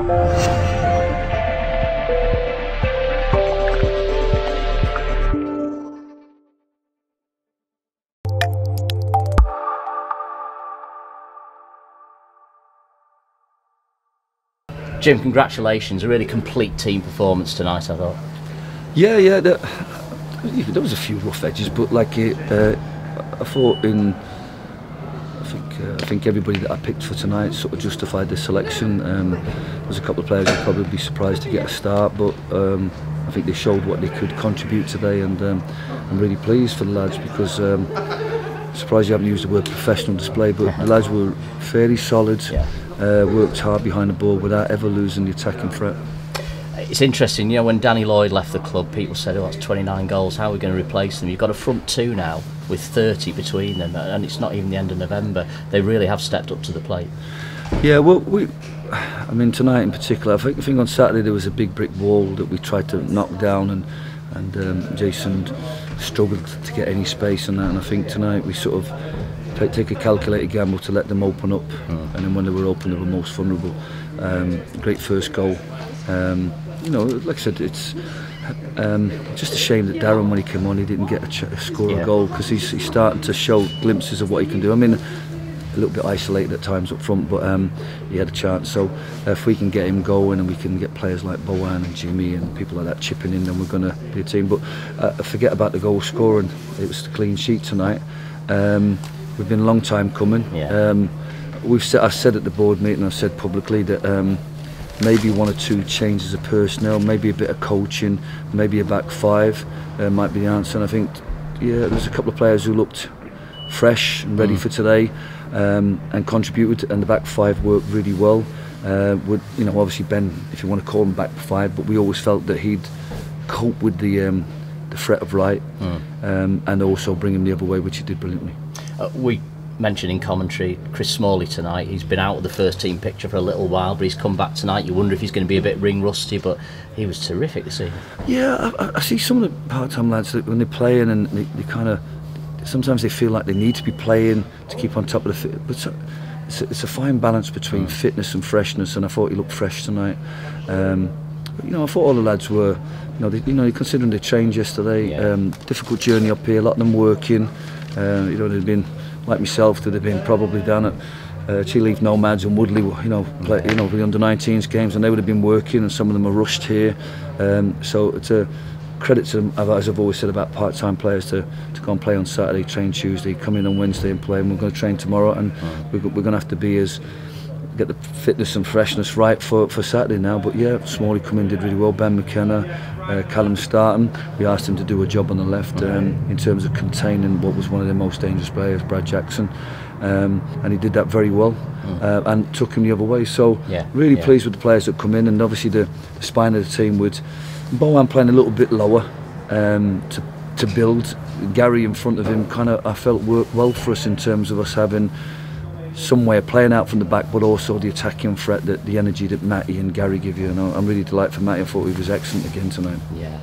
Jim, congratulations, a really complete team performance tonight, I thought. Yeah, there was a few rough edges, but like I thought I think everybody that I picked for tonight sort of justified their selection. There's a couple of players who'd probably be surprised to get a start, but I think they showed what they could contribute today, and I'm really pleased for the lads, because I'm surprised you haven't used the word professional display, but the lads were fairly solid. Yeah. Worked hard behind the ball without ever losing the attacking threat. It's interesting, you know, when Danny Lloyd left the club, people said, oh, that's 29 goals, how are we going to replace them? You've got a front two now with 30 between them, and it's not even the end of November. They really have stepped up to the plate. Yeah, well, I mean, tonight in particular, I think on Saturday there was a big brick wall that we tried to knock down, and Jason struggled to get any space on that, and I think tonight we sort of take a calculated gamble to let them open up, and then when they were open they were most vulnerable. Great first goal. You know, like I said, it's just a shame that Darren, when he came on, he didn't get a score a goal, because he's starting to show glimpses of what he can do. I mean, a little bit isolated at times up front, but he had a chance. So if we can get him going and we can get players like Bowen and Jimmy and people like that chipping in, then we're going to be a team. But forget about the goal scoring. It was the clean sheet tonight. We've been a long time coming. I've said at the board meeting, I've said publicly that maybe one or two changes of personnel, maybe a bit of coaching, maybe a back five might be the answer. And I think, there's a couple of players who looked fresh and ready for today, and contributed, and the back five worked really well. Obviously Ben, if you want to call him back five, but we always felt that he'd cope with the threat of right, and also bring him the other way, which he did brilliantly. We mentioned in commentary Chris Smalley tonight. He's been out of the first team picture for a little while, but he's come back tonight. You wonder if he's going to be a bit ring rusty, but he was terrific this evening. Yeah, I see some of the part-time lads that when they're playing, and they kind of, sometimes they feel like they need to be playing to keep on top of the fit, but it's a fine balance between fitness and freshness, and I thought he looked fresh tonight. I thought all the lads were, considering they trained yesterday, difficult journey up here, a lot of them working. They'd been, like myself, they'd have been probably down at Chile Nomads and Woodley, the under-19s games, and they would have been working, and some of them are rushed here. So it's a credit to them, as I've always said about part-time players, to go and play on Saturday, train Tuesday, come in on Wednesday and play, and we're going to train tomorrow, and we're going to have to get the fitness and freshness right for Saturday now. But yeah, Smalley come in, did really well. Ben McKenna, Callum starting. We asked him to do a job on the left in terms of containing what was one of their most dangerous players, Brad Jackson, and he did that very well, and took him the other way. So really pleased with the players that come in, and obviously the spine of the team with Bowen playing a little bit lower to build. Gary in front of him I felt worked well for us in terms of us having some way of playing out from the back, but also the attacking threat, that the energy that Matty and Gary give you. And I'm really delighted for Matty. I thought he was excellent again tonight. Yeah.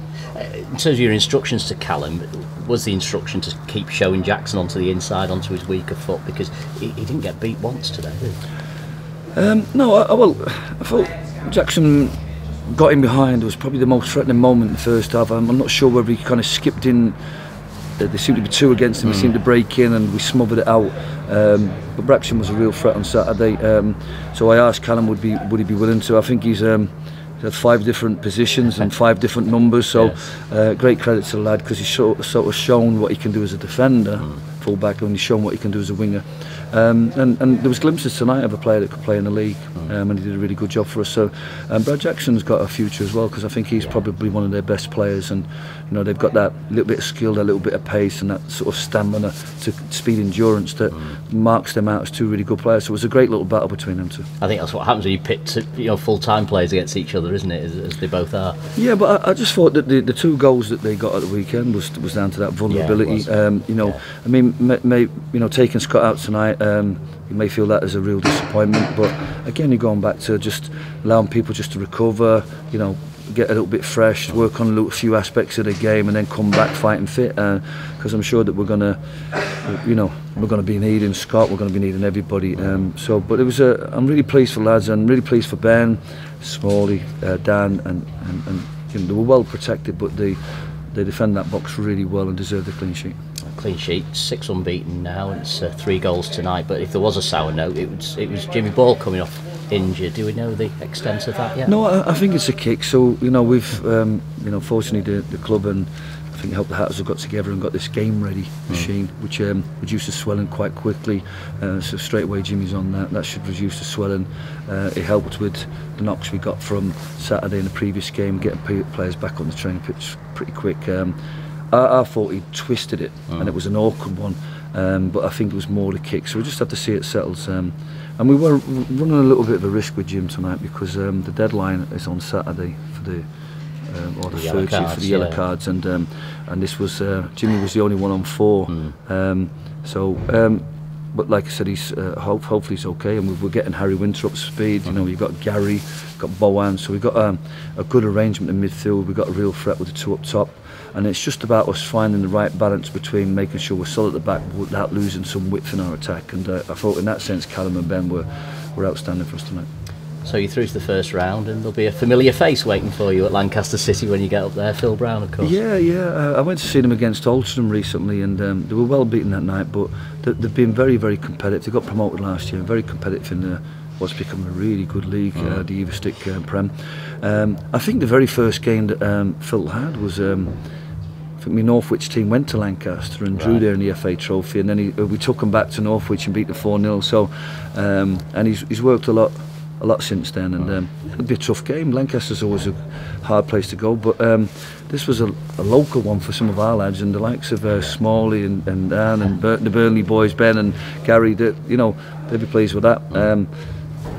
In terms of your instructions to Callum, was the instruction to keep showing Jackson onto the inside, onto his weaker foot, because he didn't get beat once today, did he? No, I thought Jackson got in behind. It was probably the most threatening moment in the first half. I'm not sure whether he kind of skipped in. There seemed to be two against him. He seemed to break in, and we smothered it out. But Braxton was a real threat on Saturday. So I asked Callum would he be willing to. I think he's had 5 different positions and 5 different numbers. So great credit to the lad, because he's sort of shown what he can do as a defender, full-back, and he's shown what he can do as a winger. And there was glimpses tonight of a player that could play in the league, and he did a really good job for us. So Brad Jackson's got a future as well, because I think he's probably one of their best players, and they've got that little bit of skill, that little bit of pace, and that sort of stamina to speed, endurance that marks them out as 2 really good players. So it was a great little battle between them 2. I think that's what happens when you pit full-time players against each other, isn't it? As they both are. Yeah, but I just thought that the 2 goals that they got at the weekend was down to that vulnerability. I mean, taking Scott out tonight, you may feel that as a real disappointment, but again, you're going back to just allowing people just to recover, get a little bit fresh, work on a few aspects of the game, and then come back fighting fit, because I'm sure that we're going to be needing Scott, we're going to be needing everybody. But it was I'm really pleased for lads, and really pleased for Ben. Smalley, Dan, and you know, they were well protected, but they defend that box really well and deserve the clean sheet. Clean sheet, 6 unbeaten now, and it's 3 goals tonight. But if there was a sour note, it was Jimmy Ball coming off injured. Do we know the extent of that yet? No, I think it's a kick. So you know, we've you know, fortunately the club and I think Help the Hatters have got together and got this game ready machine, which reduces swelling quite quickly. So straight away Jimmy's on that. That should reduce the swelling. It helped with the knocks we got from Saturday in the previous game, getting players back on the training pitch pretty quick. I thought he twisted it, and it was an awkward one, but I think it was more the kick. So we just have to see it settles. And we were running a little bit of a risk with Jim tonight because the deadline is on Saturday for the or the 30th for the yellow cards, and this was Jimmy was the only one on 4. But like I said, he's hopefully he's okay, and we're getting Harry Winter up to speed. You know, you've got Gary, got Bowen, so we've got a good arrangement in midfield. We've got a real threat with the 2 up top, and it's just about us finding the right balance between making sure we're solid at the back without losing some width in our attack. And I thought in that sense, Callum and Ben were outstanding for us tonight. So you're through to the first round, and there'll be a familiar face waiting for you at Lancaster City when you get up there. Phil Brown, of course. Yeah. I went to see them against Oldham recently, and they were well beaten that night. But they've been very, very competitive. They got promoted last year, very competitive in what's become a really good league, the Everstick Prem. I think the very first game that Phil had was. I think my Northwich team went to Lancaster and drew there in the FA Trophy, and then we took him back to Northwich and beat them 4-0. So, and he's worked a lot since then, and it'll be a tough game. Lancaster's always a hard place to go, but this was a local one for some of our lads, and the likes of Smalley and Dan and the Burnley boys, Ben and Gary, you know, they'll be pleased with that.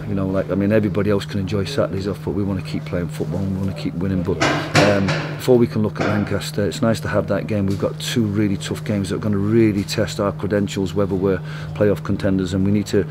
You know, like, I mean, everybody else can enjoy Saturdays off, but we want to keep playing football and we want to keep winning. But before we can look at Lancaster, it's nice to have that game. We've got 2 really tough games that are going to really test our credentials, whether we're playoff contenders, and we need to.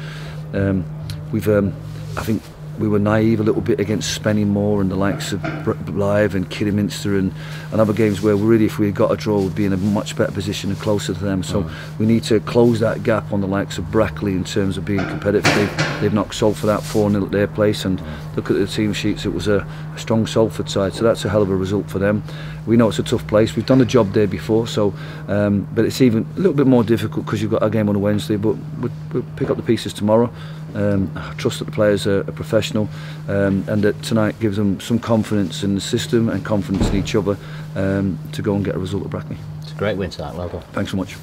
I think we were naive a little bit against Spennymoor and the likes of Blythe and Kidderminster and other games where really, if we had got a draw, we'd be in a much better position and closer to them. So we need to close that gap on the likes of Brackley in terms of being competitive. They've knocked Salford out 4-0 at their place, and look at the team sheets, it was a strong Salford side, so that's a hell of a result for them. We know it's a tough place, we've done a job there before, so but it's even a little bit more difficult because you've got a game on a Wednesday, but we'll pick up the pieces tomorrow. I trust that the players are professional, and that tonight gives them some confidence in the system and confidence in each other to go and get a result at Brackley. It's a great win tonight, well done. Thanks so much.